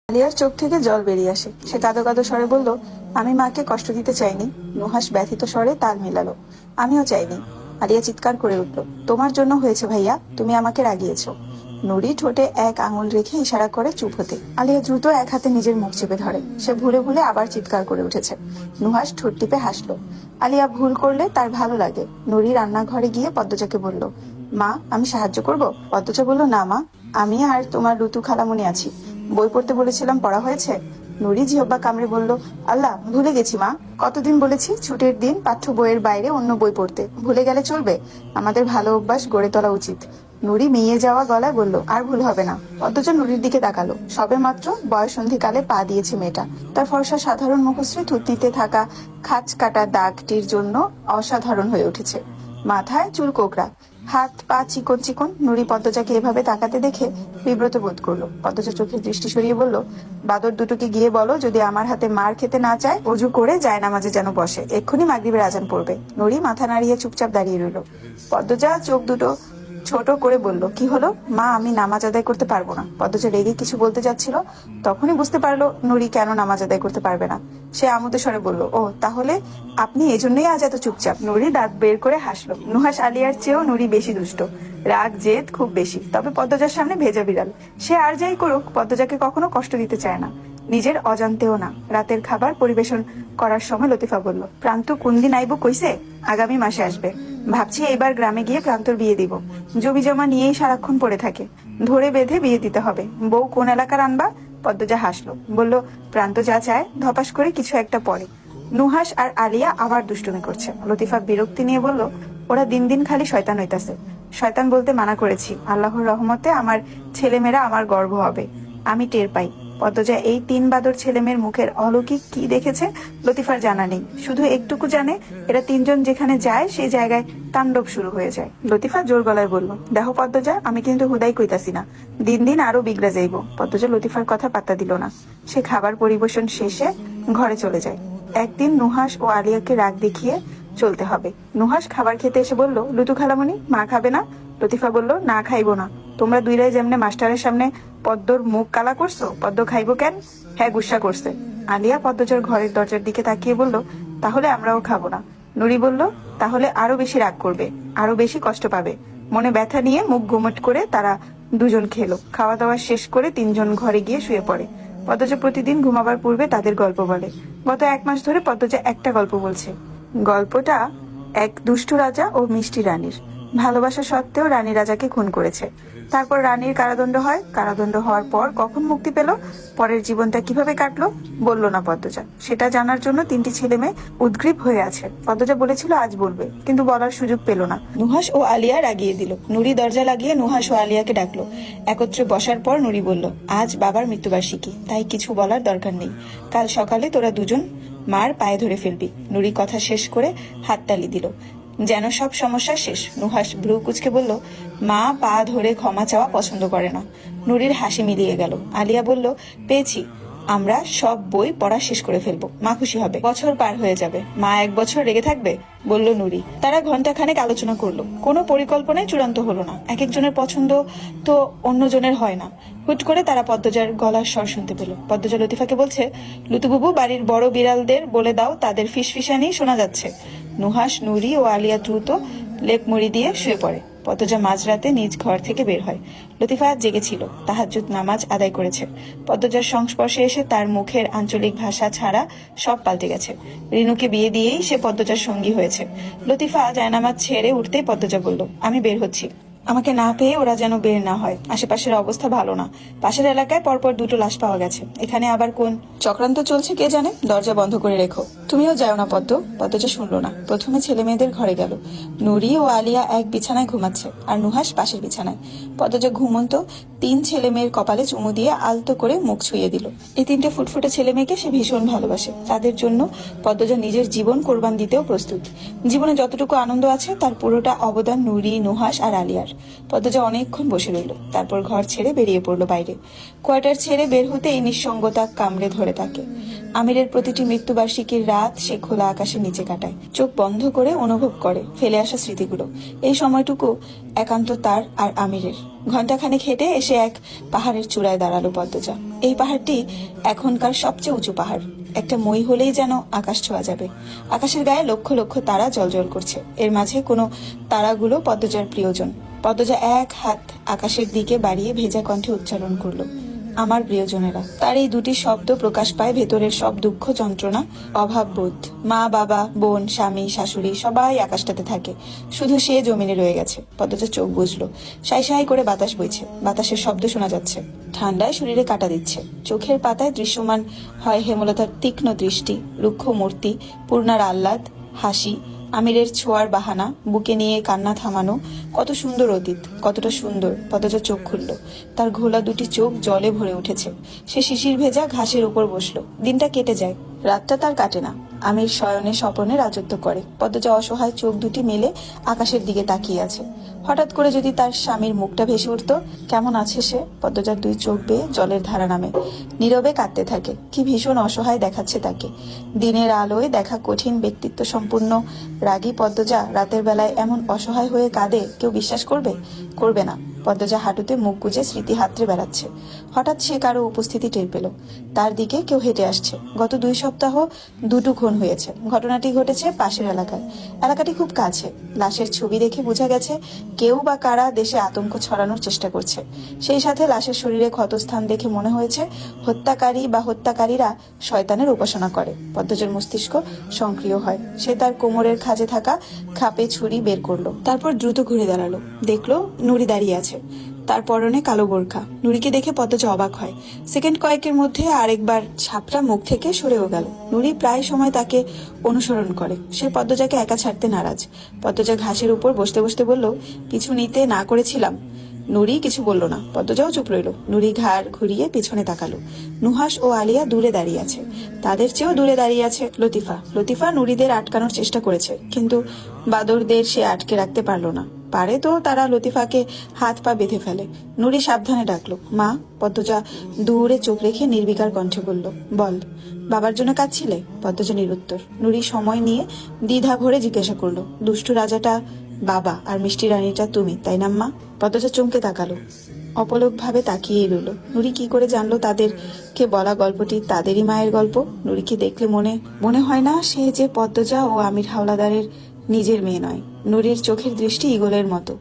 আলিয়ার চোখ থেকে জল বেরিয়ে আসে। সে কাঁদো কাঁদো স্বরে বলল, আমি মাকে কষ্ট দিতে চাইনি। নুহাস ব্যথিত স্বরে তাল মেলালো, আমিও চাইনি। আলিয়া চিৎকার করে উঠল, তোমার জন্য হয়েছে ভাইয়া, তুমি আমাকে রাগিয়েছো। নুরি ঠোঁটে এক আঙুল রেখে ইশারা করে চুপ হতে। আলিয়া দ্রুত এক হাতে নিজের মুখ চেপে ধরে। সে ভুলে ভুলে আবার চিৎকার করে উঠেছে। নুহাস ঠোঁট টিপে হাসলো। আলিয়া ভুল করলে তার ভালো লাগে। নুরি রান্নাঘরে গিয়ে পদ্মজাকে বলল, মা আমি সাহায্য করব? পদ্মজা বলল, না মা, আমি আর তোমার ঋতু খালামণি আছি। বই পড়তে বলেছিলাম, পড়া হয়েছে? নুরি জিহ্বা কামড়ে বলল, আল্লাহ, ভুলে গেছি মা। কতদিন বলেছি ছুটির দিন পাঠ্য বইয়ের বাইরে অন্য বই পড়তে, ভুলে গেলে চলবে? আমাদের ভালো অভ্যাস গড়ে তোলা উচিত। নুরি মেয়ে যাওয়া গলায় বলল, আর ভুল হবে না। অথচ নুরির দিকে তাকালো। সবে মাত্র বয়সন্ধিকালে পা দিয়েছে মেয়েটা। তার ফর্সা সাধারণ মুখশ্রী থুতনিতে থাকা খাঁচ কাটা দাগটির জন্য অসাধারণ হয়ে উঠেছে। মাথায় চুল কোকড়া, হাত পা চিকন চিকন। নুরি পদ্মজাকে এভাবে তাকাতে দেখে বিব্রত বোধ করলো। পদ্মজা চোখের দৃষ্টি সরিয়ে বলল, বাদর দুটোকে গিয়ে বলো যদি আমার হাতে মার খেতে না চায়, অজু করে যায় নামাজে যেন বসে। এক্ষুনি মাগরিবের আজান পড়বে। নুরি মাথা নাড়িয়ে চুপচাপ দাঁড়িয়ে রইল। পদ্মজা চোখ দুটো ছোট করে বলল, কি হলো মা, আমি নামাজ আদায় করতে পারবো না। পদ্মজা রেগে কিছু বলতে যাচ্ছিল, তখনই বুঝতে পারলো নুরি কেন নামাজ আদায় করতে পারবে না। সে আমোদে স্বরে বলল, ও তাহলে আপনি এজন্যই আজ এত চুপচাপ? নুরি দাঁত বের করে হাসলো। নুহাস আলিয়ার চেয়েও নুরি বেশি দুষ্ট, রাগ জেদ খুব বেশি। তবে পদ্মজার সামনে ভেজা বিড়াল। সে আর যাই করুক, পদ্মজাকে কখনো কষ্ট দিতে চায় না, নিজের অজান্তেও না। রাতের খাবার পরিবেশন করার সময় লতিফা বলল, প্রান্ত কোন দিন আইব কইছে? আগামী মাসে আসবে। ভাবছি এবার গ্রামে গিয়ে প্রান্তর বিয়ে দিব। জমি জমা নিয়েই সারাক্ষণ পড়ে থাকে, ধরে বেঁধে বিয়ে দিতে হবে। বউ কোন এলাকার আনবা? পদ্মজা হাসলো, বলল, প্রান্ত যা চায়। ধপাস করে কিছু একটা পড়ে। নুহাস আর আলিয়া আবার দুষ্টুমি করছে। লতিফা বিরক্তি নিয়ে বলল, ওরা দিন দিন খালি শয়তান হইতাছে। শয়তান বলতে মানা করেছি, আল্লাহর রহমতে আমার ছেলেমেয়েরা আমার গর্ব হবে, আমি টের পাই। পদ্মজা এই তিন বাদর ছেলেমেয়ের মুখের অলৌকিক কি দেখেছে লতিফার জানা নেই। শুধু একটুকু জানে, এরা তিনজন যেখানে যায় সেই জায়গায় তাণ্ডব শুরু হয়ে যায়। লতিফা জোর গলায় বলল, দেখো পদ্মজা, আমি কিন্তু হুদাই কইতাছি না, দিন দিন আরো বিগড়া যাইব। পদ্মজা লতিফার কথা পাত্তা দিল না। সে খাবার পরিবেশন শেষে ঘরে চলে যায়। একদিন নুহাস ও আলিয়াকে রাগ দেখিয়ে চলতে হবে। নুহাস খাবার খেতে এসে বলল, লুতু খালামণি, মা খাবে না? লতিফা বলল, না খাইবো না। তোমরা দুইরাই যেমনে মাস্টারের সামনে পদ্মর মুখ কালা করছো, পদ্ম খাইবো কেন? হ্যাঁ, গুসা করছে। আলিয়া পদ্মজার ঘরের দরজার দিকে তাকিয়ে বলল, তাহলে আমরাও খাবো না। নুরি বলল, তাহলে আরো বেশি রাগ করবে, আরো বেশি কষ্ট পাবে। মনে ব্যথা নিয়ে মুখ ঘুমট করে তারা দুজন খেলো। খাওয়া দাওয়া শেষ করে তিনজন ঘরে গিয়ে শুয়ে পড়ে। পদ্মজা প্রতিদিন ঘুমাবার পূর্বে তাদের গল্প বলে। গত 1 মাস ধরে পদ্মজা একটা গল্প বলছে। গল্পটা এক দুষ্টু রাজা ও মিষ্টি রানীর। ভালোবাসা সত্ত্বেও রানী রাজাকে খুন করেছে। তারপর রানীর কারাদণ্ড হয়। কারাদণ্ড হওয়ার পর কখন মুক্তি পেল, পরের জীবনটা কিভাবে কাটলো, বলল না পদ্মজা। সেটা জানার জন্য 3টি ছেলে মেয়ে উদ্গ্রীব হয়ে আছে। পদ্মজা বলেছিল আজ বলবে, কিন্তু বলার সুযোগ পেল না। নুহাস ও আলিয়া রাগিয়ে দিল। নুরি দরজা লাগিয়ে নুহাস ও আলিয়াকে ডাকলো। একত্রে বসার পর নুরি বলল, আজ বাবার মৃত্যুবার্ষিকী, তাই কিছু বলার দরকার নেই। কাল সকালে তোরা দুজন মার পায়ে ধরে ফেলবি। নুরি কথা শেষ করে হাততালি দিল, যেন সব সমস্যা শেষ। নুহাস ভ্রু কুচকে বলল, মা পা ধরে ক্ষমা চাওয়া পছন্দ করে না। নুরির হাসি মিলিয়ে গেল। আলিয়া বলল, পেয়েছি, আমরা সব বই পড়া শেষ করে ফেলবো, মা খুশি হবে। বছর পার হয়ে যাবে, মা 1 বছর রেগে থাকবে, বলল নুরি। তারা ঘন্টাখানেক আলোচনা করলো। কোনো পরিকল্পনাই চূড়ান্ত হলো না। এক একজনের পছন্দ তো অন্যজনের হয় না। হুট করে তারা পদ্মজার গলার স্বর শুনতে পেল। পদ্মজা লতিফাকে বলছে, লুতুবুবু, বাড়ির বড় বিড়ালদের বলে দাও তাদের ফিসফিসানি শোনা যাচ্ছে। নুহাস, নুরি ও আলিয়া দ্রুত লেপ মুড়ি দিয়ে শুয়ে পড়ে। পদ্মজা মাঝরাতে নিজ ঘর থেকে বের হয়। লতিফা জেগেছিল, তাহাজ্জুদ নামাজ আদায় করেছে। পদ্মজার সংস্পর্শে এসে তার মুখের আঞ্চলিক ভাষা ছাড়া সব পাল্টে গেছে। রিনুকে বিয়ে দিয়েই সে পদ্মজার সঙ্গী হয়েছে। লতিফা জায়নামাজ ছেড়ে উঠতেই পদ্মজা বলল, আমি বের হচ্ছি। আমাকে না পেয়ে ওরা যেন বের না হয়। আশেপাশের অবস্থা ভালো না। পাশের এলাকায় পরপর 2টো লাশ পাওয়া গেছে। এখানে আবার কোন চক্রান্ত চলছে কে জানে। দরজা বন্ধ করে রেখো। তুমিও যাও না পদ্ম। পদ্মজা শুনলো না। প্রথমে ছেলে মেয়েদের ঘরে গেল। নুরি ও আলিয়া এক বিছানায় ঘুমাচ্ছে, আর নুহাস পাশের বিছানায়। পদ্মজা ঘুমন্ত 3 ছেলে মেয়ের কপালে চুমু দিয়ে আলতো করে মুখ ছুঁয়ে দিল। এই 3টে ফুটফুটে ছেলে মেয়েকে সে ভীষণ ভালোবাসে। তাদের জন্য পদ্মজা নিজের জীবন কোরবান দিতেও প্রস্তুত। জীবনে যতটুকু আনন্দ আছে তার পুরোটা অবদান নুরি, নুহাস আর আলিয়ার। পদ্মজা অনেকক্ষণ বসে রইল। তারপর ঘর ছেড়ে বেরিয়ে পড়লো বাইরে। কোয়ার্টার ছেড়ে বের হতে এই নিঃসঙ্গতা কামড়ে ধরে তাকে। আমিরের প্রতিটি মৃত্যুবার্ষিকীর রাত সে খোলা আকাশের নিচে কাটায়। চোখ বন্ধ করে অনুভব করে ফেলে আসা স্মৃতিগুলো। এই সময়টুকু একান্ত তার আর আমিরের। ঘন্টাখানেক হেঁটে এসে এক পাহাড়ের চূড়ায় দাঁড়ালো পদ্মজা। এই পাহাড়টি এখনকার সবচেয়ে উঁচু পাহাড়। একটা মই হলেই যেন আকাশ ছোঁয়া যাবে। আকাশের গায়ে লক্ষ লক্ষ তারা জ্বলজ্বল করছে। এর মাঝে কোনো তারাগুলো পদ্মজার প্রিয়জন। পদ্মজা এক হাত আকাশের দিকে বাড়িয়ে ভেজা কণ্ঠে উচ্চারণ করলো, আমার প্রিয়জনেরা। তার এই দুটি শব্দ প্রকাশ পায় ভেতরের সব দুঃখ, যন্ত্রণা, অভাব বোধ। মা, বাবা, বোন, স্বামী, শাশুড়ি সবাই আকাশটাতে থাকে, শুধু সে জমিনে রয়ে গেছে। পদ্মজা চোখ বুঝলো। সাই সাই করে বাতাস বইছে, বাতাসের শব্দ শোনা যাচ্ছে, ঠান্ডায় শরীরে কাটা দিচ্ছে। চোখের পাতায় দৃশ্যমান হয় হেমলতার তীক্ষ্ণ দৃষ্টি, রুক্ষ মূর্তি, পূর্ণার আহ্লাদ, হাসি, আমিরের ছোঁয়ার বাহানা, বুকে নিয়ে কান্না থামানো। কত সুন্দর অতীত, কতটা সুন্দর। পদ্মজা চোখ খুলল। তার ঘোলা দুটি চোখ জলে ভরে উঠেছে। সে শিশির ভেজা ঘাসের উপর বসলো। দিনটা কেটে যায়, রাতটা তার কাটে না। আমির শয়নে স্বপনে রাজত্ব করে। পদ্মজা অসহায় চোখ দুটি মেলে আকাশের দিকে তাকিয়ে আছে। হঠাৎ করে যদি তার স্বামীর মুখটা ভেসে উঠত, কেমন আছে সে? পদ্মজার দুই চোখ বেয়ে জলের ধারা নামে, নীরবে কাঁদতে থাকে। কি ভীষণ অসহায় দেখাচ্ছে তাকে। দিনের আলোয় দেখা কঠিন ব্যক্তিত্ব সম্পূর্ণ রাগী পদ্মজা রাতের বেলায় এমন অসহায় হয়ে কাঁদে, কেউ বিশ্বাস করবে? করবে না। পদ্মজা হাঁটুতে মুখ গুজে স্মৃতি হাতড়ে বেড়াচ্ছে। হঠাৎ সে কারো উপস্থিতি টের পেল। তার দিকে কেউ হেঁটে আসছে। গত 2 সপ্তাহ দুটো খুন হয়েছে। ঘটনাটি ঘটেছে পাশের এলাকায়। এলাকাটি খুব কাছে। লাশের ছবি দেখে বোঝা গেছে কেউ বা কারা দেশে আতঙ্ক ছড়ানোর চেষ্টা করছে। সেই সাথে লাশের শরীরে ক্ষতস্থান দেখে মনে হয়েছে হত্যাকারী বা হত্যাকারীরা শয়তানের উপাসনা করে। পদ্মজার মস্তিষ্ক সক্রিয় হয়। সে তার কোমরের খাঁজে থাকা খাপে ছুরি বের করলো। তারপর দ্রুত ঘুরে দাঁড়ালো। দেখলো নুরি দাঁড়িয়ে আছে, তার পরনে কালো বোরখা। নুরিকে দেখে পদ্মজা অবাক হয়। সেকেন্ড কয়েকের মধ্যে আরেকবার ছাপটা মুখ থেকে সরেও গেল। নুরি প্রায় সময় তাকে অনুসরণ করে। সে পদ্মজাকে একা ছাড়তে নারাজ। পদ্মজা ঘাসের উপর বসতে বসতে বলল, কিছু নিতে না করেছিলাম। নুরি কিছু বলল না। পদ্মজাও চুপ রইল। নুরি ঘাড় ঘুরিয়ে পিছনে তাকালো। নুহাস ও আলিয়া দূরে দাঁড়িয়ে আছে। তাদের চেয়েও দূরে দাঁড়িয়ে আছে লতিফা। লতিফা নুরিদের আটকানোর চেষ্টা করেছে, কিন্তু বাদরদের সে আটকে রাখতে পারল না। পারে তো তারা লতিফাকে হাত পা বেঁধে ফেলে। নুরি সাবধানে ডাকলো, মা। পদ্মজা দূরে চোখ রেখে নির্বিকার কণ্ঠে বলল, বল, বাবার জন্য কাঁদছিলে? পদ্মজা নিরুত্তর। নুরি সময় নিয়ে দ্বিধা ভরে জিজ্ঞাসা করলো, দুষ্টু রাজাটা বাবা আর মিষ্টি রানীটা তুমি, তাই না মা? পদ্মজা চমকে তাকালো, অপলক ভাবে তাকিয়েই রইল। নুরি কি করে জানলো তাদেরকে বলা গল্পটি তাদেরই মায়ের গল্প? নুরিকে দেখলে মনে হয় না সে যে পদ্মজা ও আমির হাওলাদারের নিজের মেয়ে নয়। নুরির চোখের দৃষ্টি ঈগলের মতো,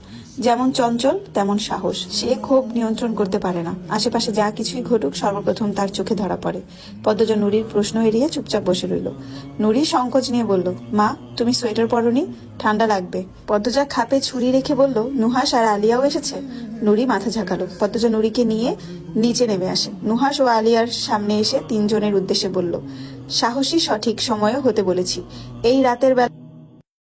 যেমন চঞ্চল তেমন সাহস। সে ক্ষোভ নিয়ন্ত্রণ করতে পারে না। আশেপাশে যা কিছুই ঘটুক সর্বপ্রথম তার চোখে ধরা পড়ে। পদ্মজা নুরির প্রশ্ন এড়িয়ে চুপচাপ বসে রইল। নুরি সংকোচ নিয়ে বলল, মা, তুমি সোয়েটার পরনি? ঠান্ডা লাগবে। পদ্মজা খাপে ছুরি রেখে বলল, নুহাস আর আলিয়াও এসেছে? নুরি মাথা ঝাঁকালো। পদ্মজা নুরিকে নিয়ে নিচে নেমে আসে। নুহাস ও আলিয়ার সামনে এসে 3 জনের উদ্দেশ্যে বলল, সাহসী সঠিক সময়ও হতে বলেছি। এই রাতের বেলা